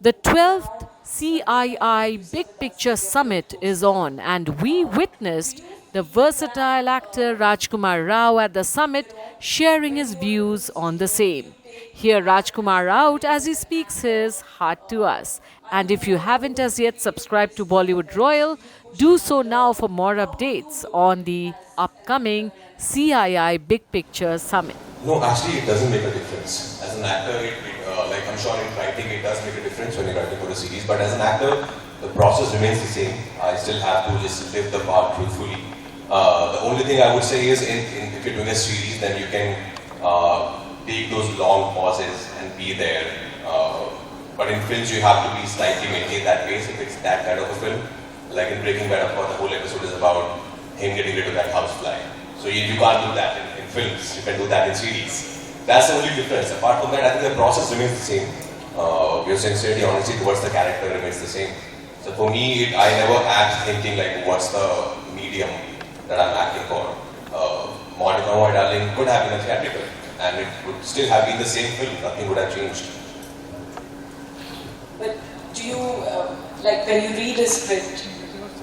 The 12th CII Big Picture Summit is on, and we witnessed the versatile actor Rajkumar Rao at the summit sharing his views on the same. Hear Rajkumar out as he speaks his heart to us. And if you haven't as yet subscribed to Bollywood Royal, do so now for more updates on the upcoming CII Big Picture Summit. No, actually, it doesn't make a difference. As an actor, like I'm sure in writing, it does make a difference when you're writing for a series. But as an actor, the process remains the same. I still have to just live the part truthfully. The only thing I would say is, if you're doing a series, then you can take those long pauses and be there. But in films, you have to be slightly maintain that pace if it's that kind of a film. Like in Breaking Bad, of course, the whole episode is about him getting rid of that housefly. So you can't do that in films. You can do that in series. That's the only difference. Apart from that, I think the process remains the same. Your sincerity, honesty towards the character remains the same. So for me, I never act thinking like, what's the medium that I'm acting for. Monica, My Darling could have been a theatrical, and it would still have been the same film. Nothing would have changed. But do you, like when you read a script,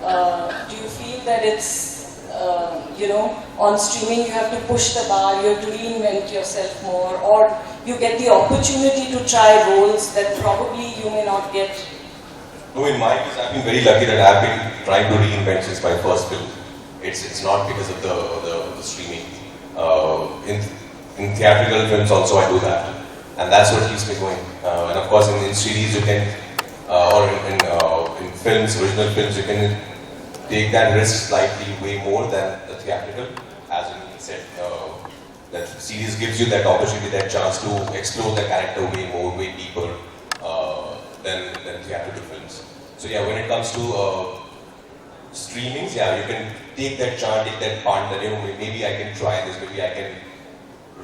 do you feel that it's, on streaming you have to push the bar, you have to reinvent yourself more, or you get the opportunity to try roles that probably you may not get? No, in my case, I've been very lucky that I've been trying to reinvent since my first film. It's not because of the streaming. In theatrical films also I do that, and that's what keeps me going. And of course, in series you can, or in films, original films, you can take that risk slightly way more than the theatrical, as you said. That series gives you that opportunity, that chance to explore the character way more, way deeper than theatrical films. So yeah, when it comes to streamings, yeah, you can take that chance, take that part that, maybe I can try this, maybe I can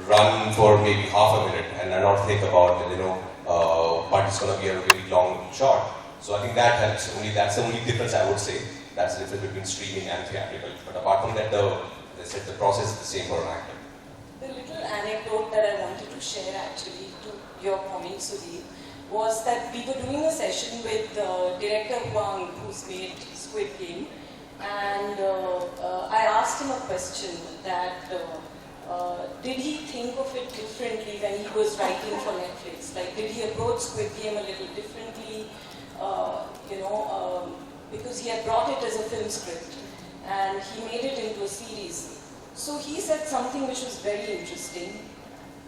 run for maybe half a minute and not think about it, but it's going to be a very long shot. So I think that helps. That's the only difference I would say. That's the difference between streaming and theatrical. But apart from that, the process is the same for an actor. The little anecdote that I wanted to share actually to your point, Sudhir, was that we were doing a session with director Huang, who's made Squid Game, and I asked him a question that did he think of it differently when he was writing for Netflix? Like, did he approach Squid Game a little differently? Because he had brought it as a film script and he made it into a series. So he said something which was very interesting,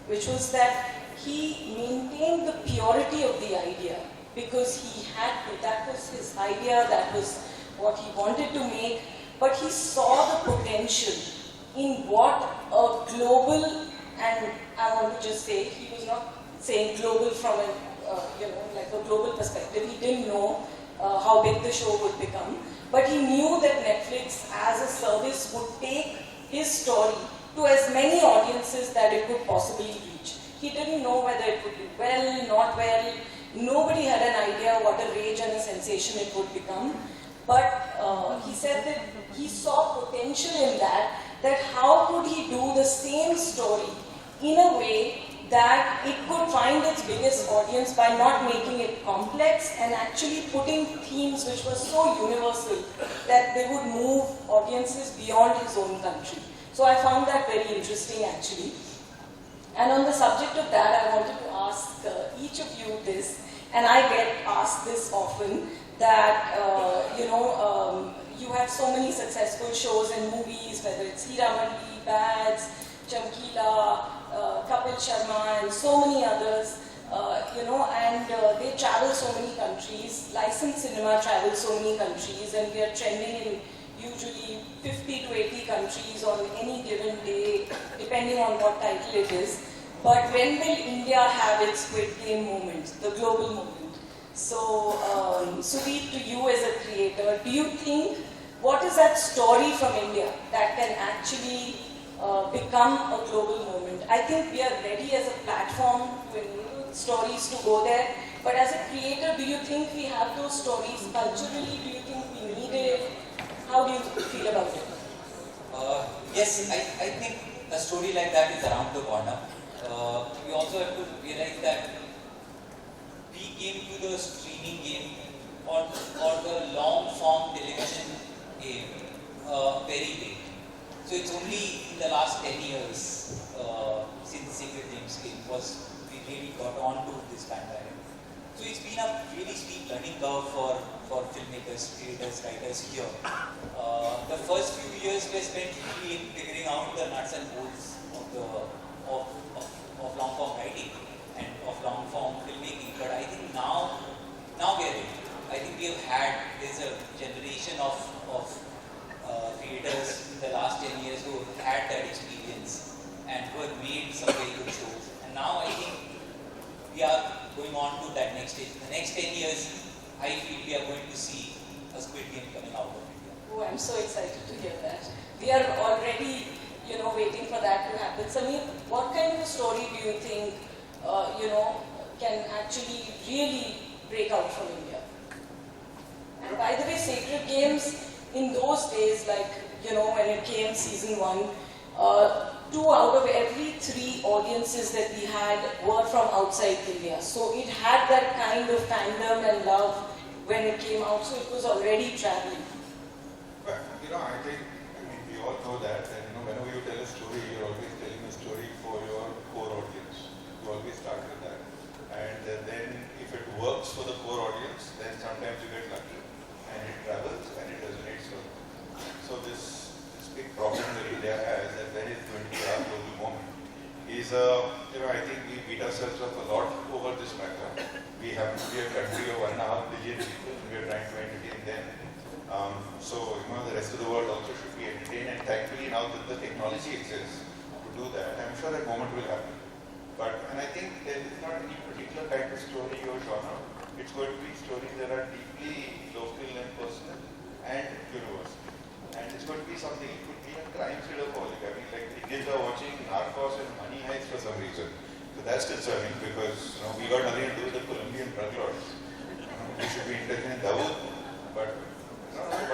which was that he maintained the purity of the idea because he had to. That was his idea, that was what he wanted to make, but he saw the potential in what a global, and I want to just say, he was not saying global from like a global perspective. He didn't know how big the show would become, but he knew that Netflix as a service would take his story to as many audiences that it could possibly reach. He didn't know whether it would do well, not well. Nobody had an idea what a rage and a sensation it would become. But he said that he saw potential in that how could he do the same story in a way that it could find its biggest audience by not making it complex and actually putting themes which were so universal that they would move audiences beyond his own country. So I found that very interesting actually. And on the subject of that, I wanted to ask each of you this, and I get asked this often, that you had so many successful shows and movies, whether it's Hiramandi, Bads, Chamkila, Kapil Sharma, and so many others, and they travel so many countries. Licensed cinema travels so many countries, and we are trending in usually 50 to 80 countries on any given day, depending on what title it is. But when will India have its Squid Game moment, the global moment? So, Sudhir, to you as a creator, do you think, what is that story from India that can actually become a global moment? I think we are ready as a platform to enable stories to go there, but as a creator, do you think we have those stories culturally? Do you think we need it? How do you feel about it? Yes, I think a story like that is around the corner. We also have to realize that we came to the streaming game or the long form television game very late. So it's only in the last 10 years since Sacred Games game was we really got on to this bandwagon. So it's been a really steep learning curve for filmmakers, creators, writers here. The first few years were spent really in figuring out the nuts and bolts of long form writing and of long form filmmaking. But I think now we are ready. I think we have had, there's a generation of creators in the last 10 years who have had that experience and who have made some very good shows. And now I think we are going on to that next stage. In the next 10 years, I feel we are going to see a Squid Game coming out of India. Oh, I'm so excited to hear that. We are already, waiting for that to happen. Sameer, what kind of a story do you think, can actually really break out from India? And by the way, Sacred Games, in those days, like, when it came season 1, 2 out of every 3 audiences that we had were from outside India. So it had that kind of fandom and love when it came out, so it was already traveling. Well, we all know that, whenever you tell a story, you're always telling a story for your core audience. You always start with that. And then if it works for the core audience, then sometimes you get lucky and it travels and it resonates well. So this big problem that India has, and that is going to be our global moment, is, I think we beat ourselves up a lot over this matter. We happen to be a country of 1.5 billion people, and we are trying to entertain them. So, the rest of the world also should be entertained, and thankfully now that the technology exists to do that, I'm sure that moment will happen. And I think there is not any particular kind of story or genre. It's going to be stories that are deeply local and personal and universal. And it's going to be something, it could be a crime thriller politics. Like Indians are watching Narcos and Money Heist for some reason. So that's concerning because, we got nothing to do with the Colombian drug lords. We should be interested in Dawood, but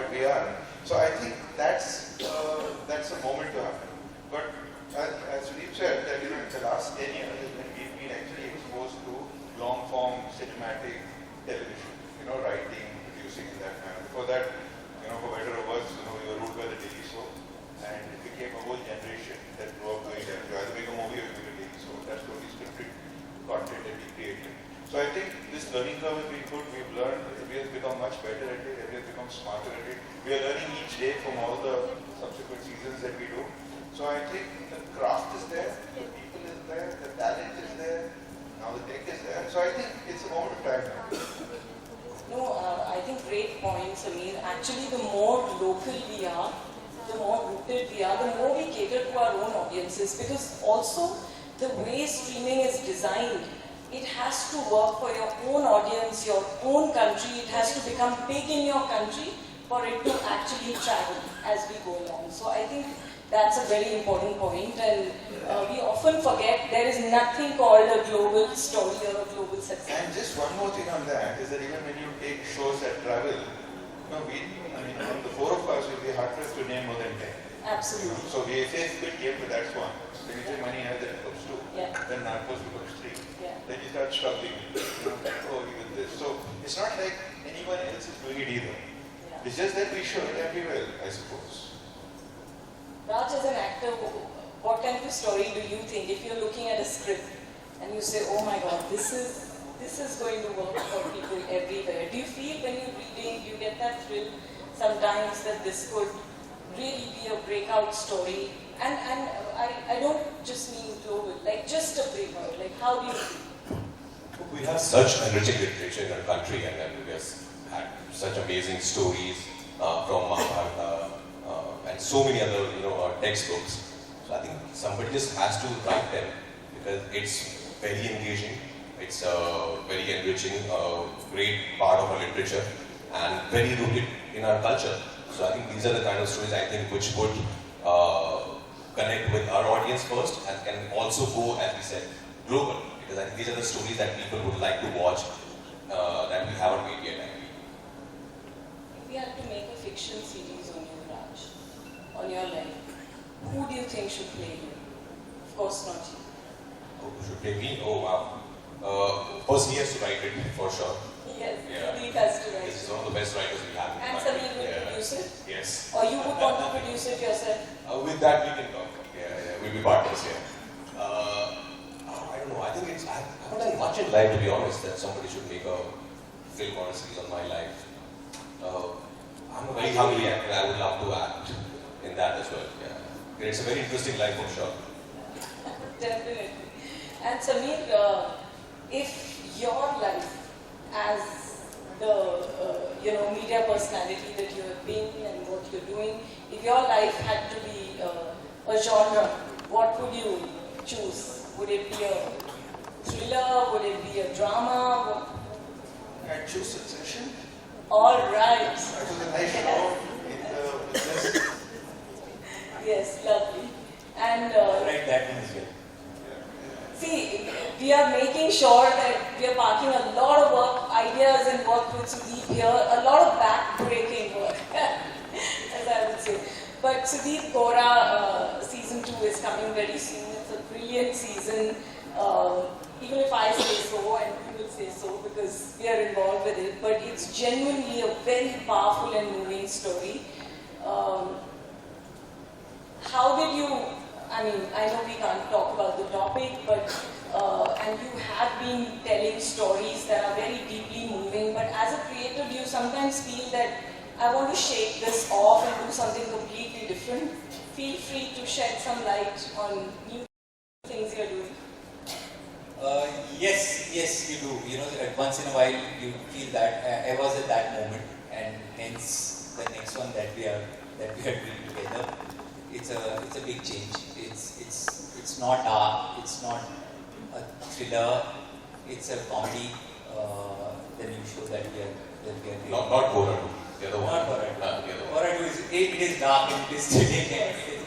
we are. So I think that's a moment to happen. But as Sudeep said, that in the last 10 years is when we've been actually exposed to long form cinematic television, writing, producing in that manner. Before that, for better or worse, we were ruled by the daily soap, and it became a whole generation that grew up doing that. You either make a movie or you make a daily soap. That's totally scripted content that we created. So I think this learning curve has been good. We've learned, we have become much better at it, we have become smarter at it. We are learning each day from all the subsequent seasons that we do. So I think the craft is there, the people is there, the talent is there, now the tech is there. So I think it's a moment of time now. No, I think great point, Sameer. Actually, the more local we are, the more rooted we are, the more we cater to our own audiences. Because also, the way streaming is designed, it has to work for your own audience, your own country. It has to become big in your country for it to actually travel as we go along. So I think that's a very important point, and we often forget there is nothing called a global story or a global success. And just one more thing on that is that even when you take shows that travel, from the 4 of us, it will be hard for us to name more than 10. Absolutely. So we say Squid Game, but that's one. Then you say Money Heist, that becomes 2. Yeah. Then Narcos becomes 3. Yeah. Then you start struggling. Even this. So it's not like anyone else is doing it either. Yeah. It's just that we should and we will, I suppose. Raj, as an actor, what kind of a story do you think, if you're looking at a script and you say, oh my God, this is going to work for people everywhere. Do you feel when you're reading, do you get that thrill sometimes that this could really be a breakout story? And I don't just mean global, like just a breakout. Like how do you feel? We have such enriching literature in our country, and then we have had such amazing stories from Mahabharata and so many other textbooks. So I think somebody just has to write them because it's very engaging, it's very enriching, great part of our literature, and very rooted in our culture. So I think these are the kind of stories I think which would connect with our audience first and can also go, as we said, global. Because I think these are the stories that people would like to watch that we haven't made yet. If you had to make a fiction series on you, Raj, on your life, who do you think should play you? Of course not you. Who should play me? Oh wow. First, he has to write it for sure. Yes, Yeah. Sudeep has to write He's it. one of the best writers we have. And Sameer will produce it? Yes. Or you would want to produce it yourself? With that, we can talk. We'll be partners here. I don't know. I think I haven't done much in life, to be honest, that somebody should make a film or a series on my life. I'm a very hungry actor. I would love to act in that as well. Yeah. It's a very interesting life for sure. Definitely. And Sameer, if your life as the media personality that you have been and what you're doing, if your life had to be a genre, what would you choose? Would it be a thriller? Would it be a drama? I choose Succession. All right. It was a nice show in the business. Yes, lovely. And Right, that one as well. see, we are making sure that we are parking a lot of work, ideas and work with Sudeep here, a lot of back-breaking work, as I would say. But Sudeep Gora season 2 is coming very soon. It's a brilliant season. Even if I say so, and you will say so because we are involved with it, but it's genuinely a very powerful and moving story. How did you, I mean, I know we can't talk about the topic, but, and you have been telling stories that are very deeply moving, but as a creator, do you sometimes feel that I want to shake this off and do something completely different? Feel free to shed some light on new things you're doing. Yes, you do. You know, once in a while you feel that I was at that moment, and hence the next one that we are doing together. It's a big change. It's not dark. It's not a thriller. It's a comedy. The new show that we are doing. Not Gora 2. The other one. Not Gora 2. The other one. Gora 2 it is dark and it is thrilling.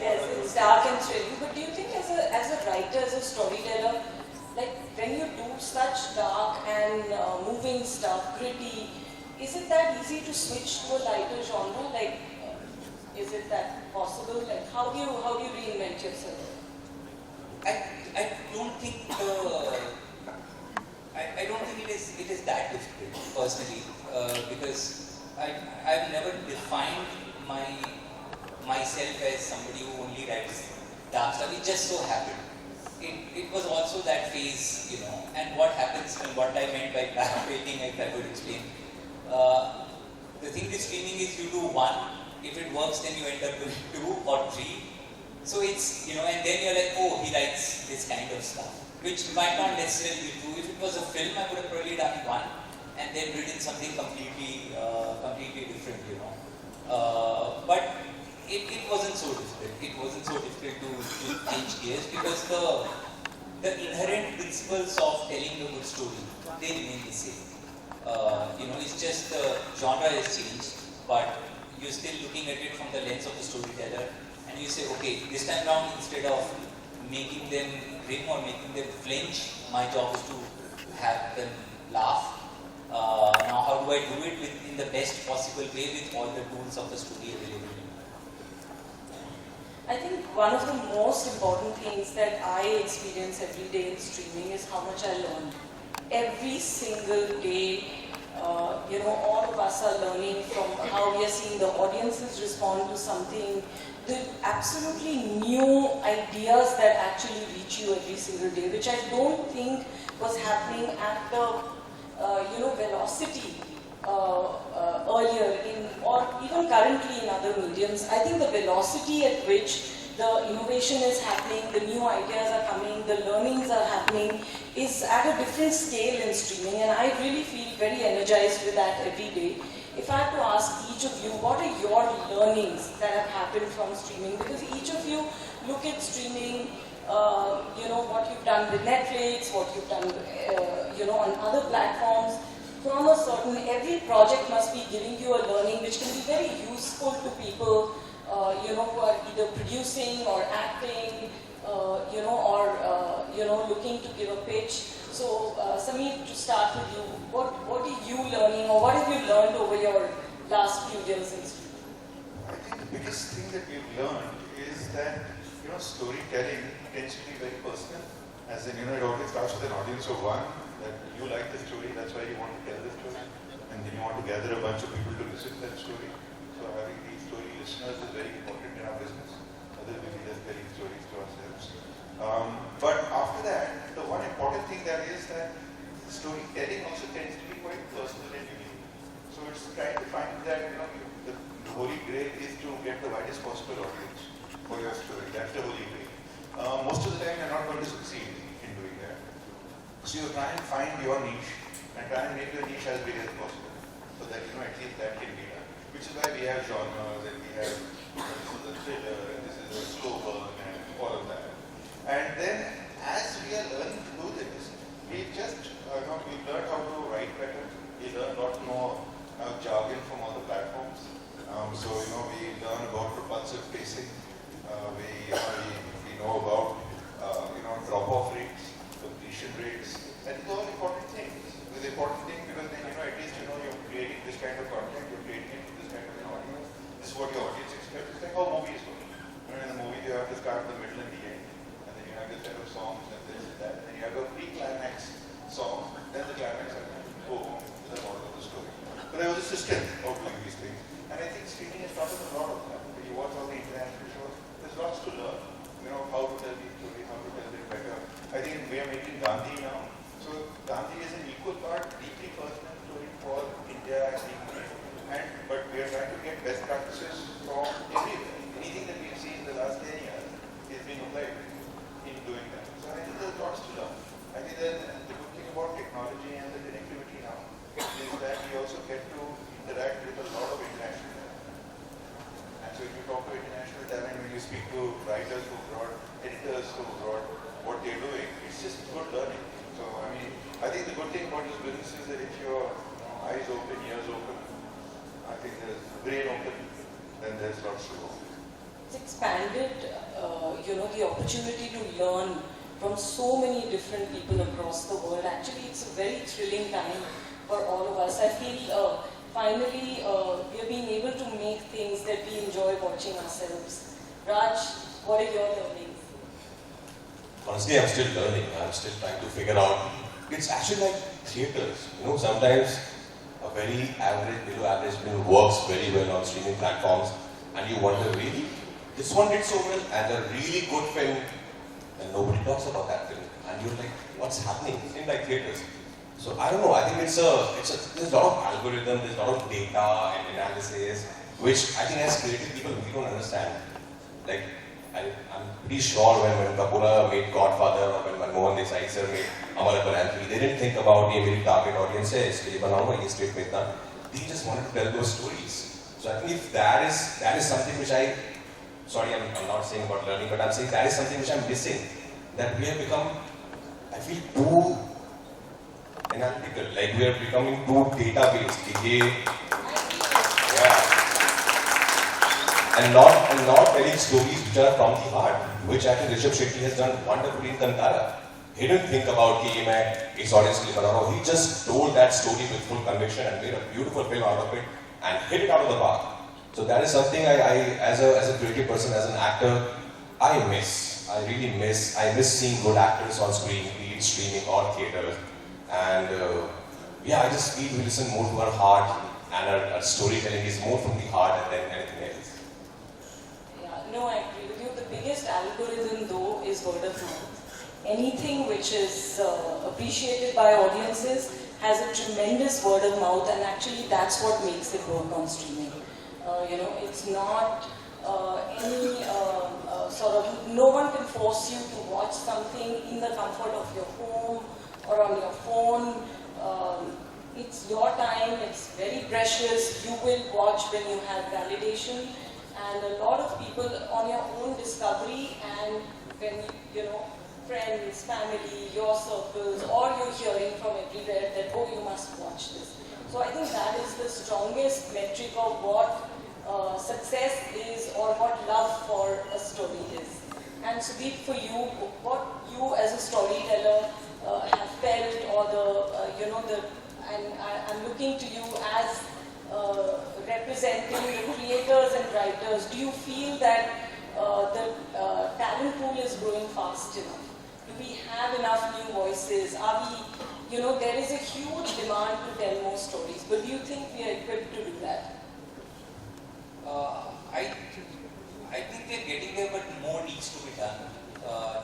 Yes, it's dark and thrilling. But do you think as a writer, as a storyteller, like when you do such dark and moving stuff, gritty, is it that easy to switch to a lighter genre? Like, is it that possible? Like, how do you reinvent yourself? I don't think I don't think it is that difficult personally because I've never defined myself as somebody who only writes dark stuff. It just so happened. It was also that phase, you know. And what happens and what I meant by backbreaking, if I could explain. The thing with streaming is you do one. If it works, then you end up doing 2 or 3. So it's, you know, and then you're like, oh, he writes this kind of stuff, which might not necessarily be true. If it was a film, I would have probably done 1 and then written something completely different, you know. But it wasn't so difficult. It wasn't so difficult to change gears because the inherent principles of telling a good story, they remain the same. You know, it's just the genre has changed, but you're still looking at it from the lens of the storyteller, and you say, okay, this time round, instead of making them grin or making them flinch, my job is to have them laugh. Now, how do I do it in the best possible way with all the tools of the story available? I think one of the most important things that I experience every day in streaming is how much I learn. Every single day, you know, all of us are learning from how we are seeing the audiences respond to something, the absolutely new ideas that actually reach you every single day, which I don't think was happening at the, you know, velocity earlier in, or even currently in other mediums. I think the velocity at which the innovation is happening, the new ideas are coming, the learnings are happening, is at a different scale in streaming, and I really feel very energized with that every day. If I had to ask each of you, what are your learnings that have happened from streaming? Because each of you look at streaming, you know, what you've done with Netflix, what you've done, you know, on other platforms. From a certain, every project must be giving you a learning which can be very useful to people, you know, who are either producing or acting, you know, or, you know, looking to give a pitch. So, Sameer, to start with you, what are you learning, or what have you learned over your last few years in streaming? I think the biggest thing that we've learned is that, storytelling tends to be very personal. As in, it always starts with an audience of one, that you like the story, that's why you want to tell the story, and then you want to gather a bunch of people to listen to that story. So having these story listeners is very important in our business. Otherwise we just telling stories to ourselves. But after that, the one important thing that is that storytelling also tends to be quite personal and unique. So it's trying to find that, the holy grail is to get the widest possible audience for your story. That's the holy grail. Most of the time you're not going to succeed in doing that. So you try and find your niche and try and make your niche as big as possible. So that, at least that can be done. Which is why we have genres and we have, this is a thriller and this is a slow burn and all of that. And then as we are learning to do this, we've learned how to write better. We learn a lot more jargon from other platforms. We learn about propulsive pacing. We know about drop-off rates, completion rates. And these are all important things. It's important thing because then at least you're creating this kind of content, you're creating it for this kind of an audience. This is what your audience expects. It's like how movies go. In the movie you have to start the middle and the end. And then you have this set of songs and this and that. And then you have a pre-climax song, then the climax and then go home to the moral of the story. But there was a system of doing these things. And I think streaming has taught us a lot of that. When you watch all the international shows, there's lots to learn. How to tell these stories, how to tell them better. I think we are making Gandhi now. So Gandhi is an equal part, deeply personal story for India and England. But we are trying to get best practices from everywhere. Anything that we've seen in the last 10 years is being applied in doing that. So I think there's lots to learn. I think that the good thing about technology and the connectivity now is that we also get to interact with a lot of international talent. And so if you talk to international talent, when you speak to writers who brought, editors who brought what they're doing, it's just good learning. So I think the good thing about this business is that if your eyes open, ears open, I think there's brain open, then there's lots to go. It's expanded, the opportunity to learn from so many different people across the world. Actually, it's a very thrilling time for all of us. I feel finally we are being able to make things that we enjoy watching ourselves. Raj, what are your learnings? Honestly, I'm still learning. I'm still trying to figure out. It's actually like theaters. Sometimes a very average, below average film works very well on streaming platforms, and you wonder, really, this one did so well, and a really good film, and nobody talks about that film, and you're like, what's happening in like theaters? So I don't know. I think there's a lot of algorithm, there's a lot of data and analysis, which I think as creative people we don't understand. Like I'm pretty sure when Kapoor made Godfather or when Manmohan Desai sir made Amar Akbar, they didn't think about the very target audience है इसलिए बनाऊंगा ये state में इतना. They just wanted to tell those stories. So I think if that is something which I'm not saying about learning, but I'm saying that is something which I'm missing. That we have become, I feel, too analytical. Like we are becoming too data-based. And not telling stories which are from the heart, which I think Rishabh Shetty has done wonderfully in Kantara. He didn't think about कि मैं इस audience के लिए बना रहा हूँ. He just told that story with full conviction and made a beautiful film out of it and hit it out of the park. So that is something I as a creative person, as an actor, I miss. I really miss. I miss seeing good actors on screen, be it streaming or theater. And I just feel we listen more to our heart, and our storytelling is more from the heart than anything else. No, I agree with you. The biggest algorithm, though, is word of mouth. Anything which is appreciated by audiences has a tremendous word of mouth, and actually that's what makes it work on streaming. It's not any no one can force you to watch something in the comfort of your home or on your phone. It's your time, it's very precious. You will watch when you have validation. And a lot of people on your own discovery, and when friends, family, your circles, or you're hearing from everywhere that, oh, you must watch this. So I think that is the strongest metric of what success is, or what love for a story is. And Sudeep, for you, what you as a storyteller have felt, or I'm looking to you as representing the creators and writers. Do you feel that the talent pool is growing fast enough? Do we have enough new voices? Are we, there is a huge demand to tell more stories, but do you think we are equipped to do that? I think we're getting there, but more needs to be done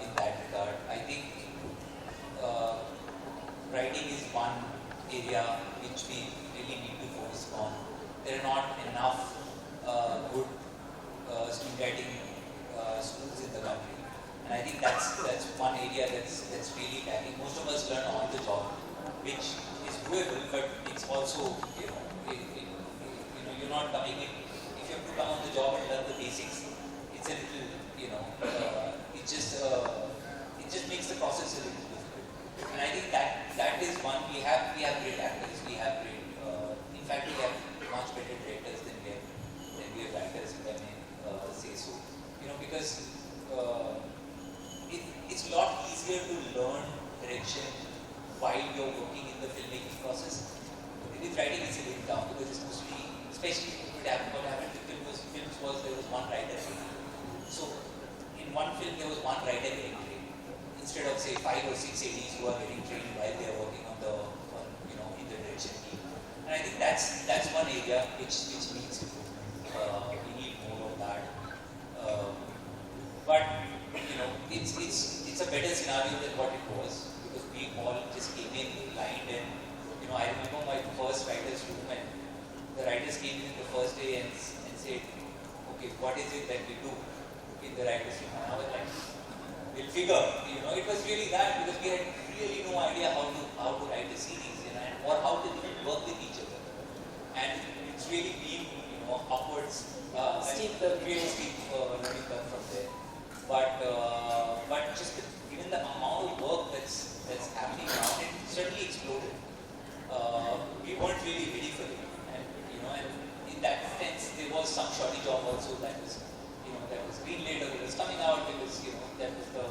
in that regard. I think writing is one area which we really need to focus on. There are not enough good screenwriting schools in the country, and I think that's one area that's really lacking. Most of us learn on the job, which is doable, but it's also you're not coming in. If you have to come on the job and learn the basics, it's a little it just makes the process a little difficult. And I think that is one. We have great actors. We have great. In fact, we have much better directors than we have writers, if I may say so. Because it's a lot easier to learn direction while you're working in the filmmaking process. With writing, it's a little tough because it's mostly, especially what happened with films was there was one writer. So in one film there was one writer getting trained instead of say 5 or 6 ADs who are getting trained while they are working on in the direction team. And I think that's one area which needs improvement. We need more of that. But it's a better scenario than what it was because we all just came in blind and I remember my first writer's room and the writers came in the first day and said, okay, what is it that we do in the writer's room? And I was like, we'll figure. It was really that because we had really no idea how to write a series or how to even work with each other. And it's really been upwards Steep really steep learning curve from there. But just given the amount of work that's happening now, it certainly exploded. We weren't really ready for it, and in that sense, there was some shortage of also that was green later. It was coming out because that was the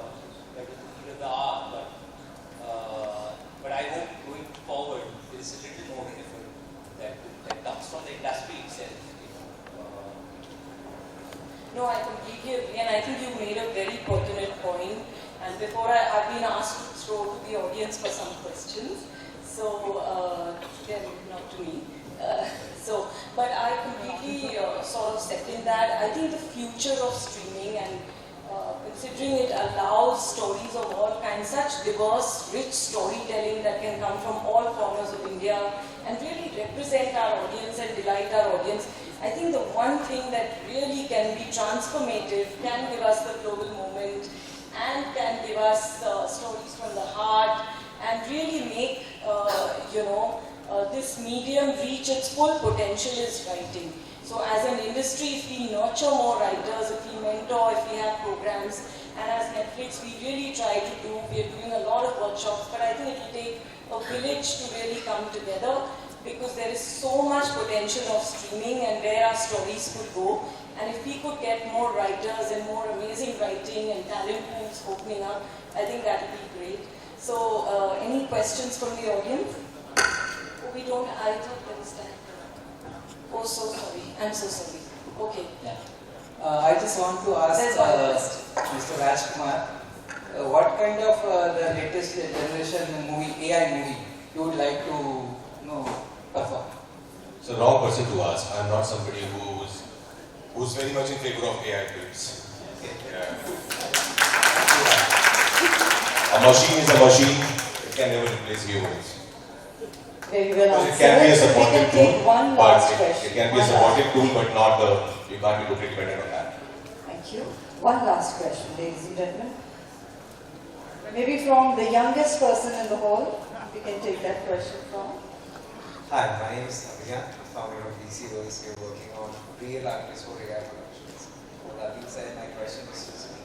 need of the hour. But I hope going forward there is a little more effort that comes from the industry itself. No, I completely agree, and I think you made a very pertinent point. And before I've been asked to throw to the audience for some questions, so they're not to me. But I completely sort of second that. I think the future of streaming and considering it allows stories of all kinds, such diverse, rich storytelling that can come from all corners of India and really represent our audience and delight our audience. I think the one thing that really can be transformative, can give us the global moment and can give us stories from the heart and really make this medium reach its full potential is writing. So as an industry, if we nurture more writers, if we mentor, if we have programs, and as Netflix we really try to do, we are doing a lot of workshops, but I think it will take a village to really come together because there is so much potential of streaming and where our stories could go. And if we could get more writers and more amazing writing and talent pools opening up, I think that would be great. So any questions from the audience? Oh, we don't, I thought there was time. Oh, so sorry. I'm so sorry. Okay. Yeah. I just want to ask Mr. Rajkumar, what kind of the latest generation movie, AI movie, you would like to perform? It's a wrong person to ask. I'm not somebody who's very much in favor of AI films. Yeah. A machine is a machine. It can never replace humans. Very well It can be a supportive tool, one but last it question. can be a supportive tool, but not you can't be totally dependent on that. Thank you. One last question, ladies and gentlemen. Maybe from the youngest person in the hall, we can take that question from. Hi, my name is Navya, founder of DC Works. We are working on real artists for AI productions. With that being said, my question is to me.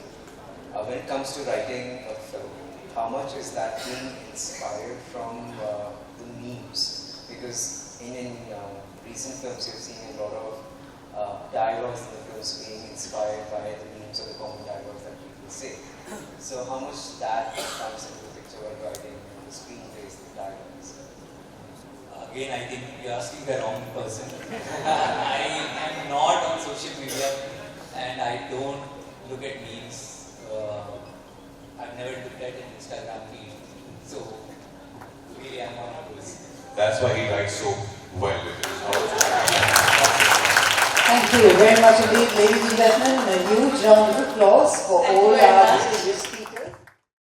When it comes to writing a film, how much is that being inspired from the memes? Because in recent films, you've seen a lot of dialogues in the films being inspired by the memes or the common dialogues that people say. So how much that comes into the picture when writing the screenplays, the dialogues? Again, I think you're asking the wrong person. I am not on social media and I don't look at memes. I've never looked at an Instagram feed. So really, I'm one of those. That's why he writes so well. Thank you very much indeed, ladies and gentlemen. A huge round of applause for Thank you all very our much. distinguished speakers.